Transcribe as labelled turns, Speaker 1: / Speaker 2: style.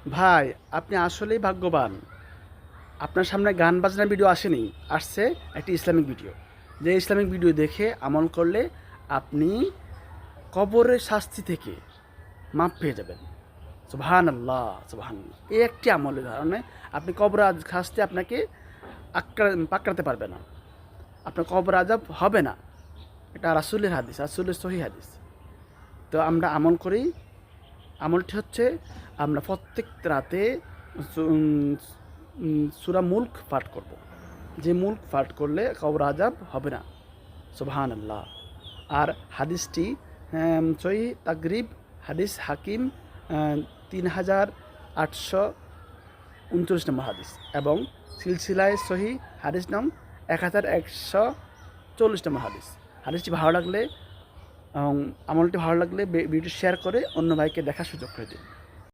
Speaker 1: ভাই, আপনি আসলেই ভাগ্যবান। আপনার সামনে গান বাজনার ভিডিও আসেনি, আসছে একটি ইসলামিক ভিডিও। যে ইসলামিক ভিডিও দেখে আমল করলে আপনি কবরের শাস্তি থেকে মাপ পেয়ে যাবেন। সুবহানাল্লাহ, সুবহানাল্লাহ। এই একটি আমলের কারণে আপনি কবর শাস্তি আপনাকে পাকড়াতে পারবে না। আপনার কবর আযাব হবে না। এটা রাসূলের হাদিস, রাসূলের সহিহ হাদিস। তো আমরা আমল করি। আমলটি হচ্ছে আমরা প্রত্যেক রাতে সূরা মুলক পাঠ করব। যে মুলক পাঠ করলে কবর আযাব হবে না। সুবহানাল্লাহ। আর হাদিসটি সহিহ তাকরিব হাদিস হাকিম ৩,৮৩৯ নম্বর হাদিস এবং সিলসিলায় সহিহ হাদিস নাম ১,১৪০ নম্বর হাদিস। হাদিসটি ভালো লাগলে আমলটি ভালো লাগলে ভিডিও শেয়ার করে অন্য ভাইকে দেখার সুযোগ করে দিন।